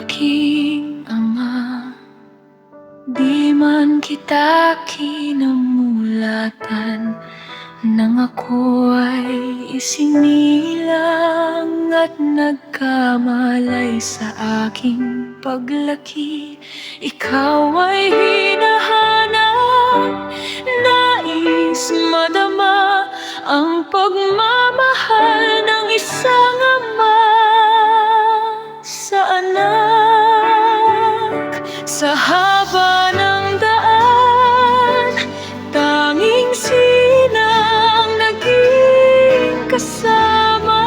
aking ama, di man kita kinamulatan, nang ako ay isinilang at nagkamalay sa aking paglaki. Ikaw ay hinahanap, nais madama ang pagmamahal ng isang ama sa anak. Sa haba ng daan, tanging sina ang naging kasama.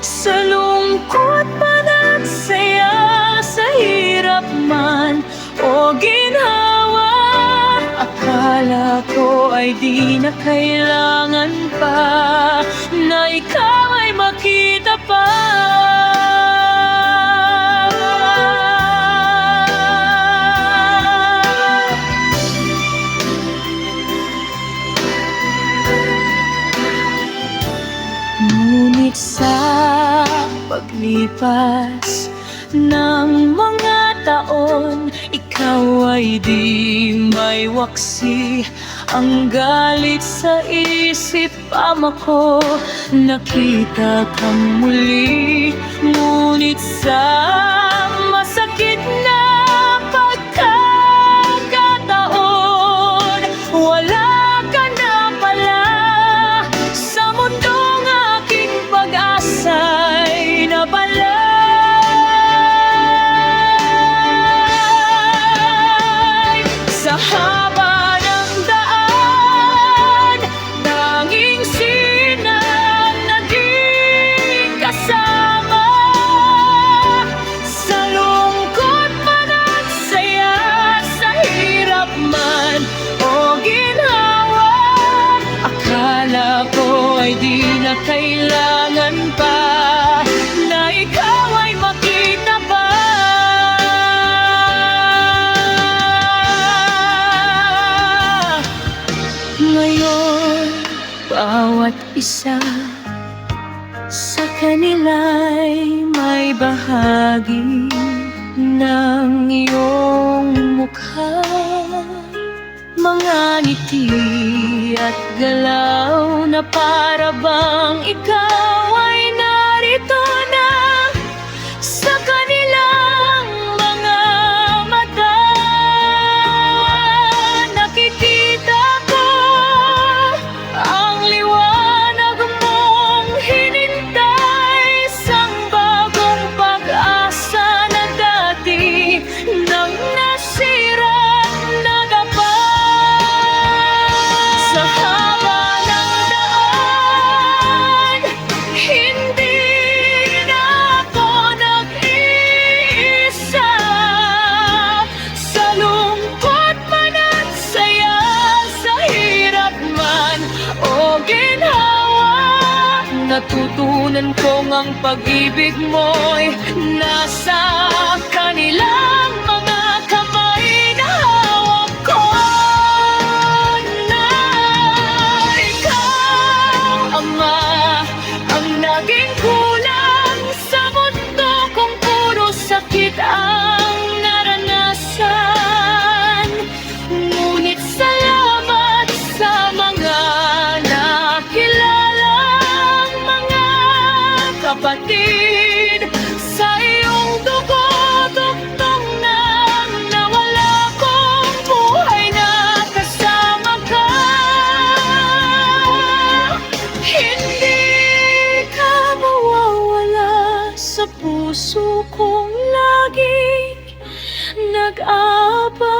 Sa lungkot man at saya, sa hirap man o ginhawa, akala ko ay di na kailangan pa na ikaw ay makita pa. Ngunit sa paglipas ng mga taon, ikaw ay di may waksi. Ang galit sa isip, ama ko, nakita kang muli. Ngunit sa masakit na pagkakataon, wala ka na pala. Sa mundong aking pag-asa'y nabala. Sa haba ng daan, tanging sina ang naging kasama. Sa lungkot man at saya, sa hirap man o ginhawa, akala ko ay di na kailangan pa na ikaw ay makita pa. Ngayon, bawat isa sa kanila'y may bahagi ng iyong mukha. Mga ngiti at galaw na para bang ikaw ay narito na sa kanilang mga mata. Nakikita ko ang liwanag mong hinintay, isang bagong pag-asa na dati nang nasira na dapat. Sa haba ng daan, hindi na ako nag-iisa. Sa lungkot man at saya, sa hirap man o ginhawa, natutunan kong ang pag-ibig mo'y nasa kanilang mga kamay na hawak ko. Na ikaw, Ama, ang naging kulang sa mundo kung puro sakit ang naranasan. Ngunit salamat sa mga nakilalang mga kapatid. Sa iyong dugo, tugtong nang nawala kong buhay na kasama ka. Hindi ka mawawala sa puso kong laging nag-aabang.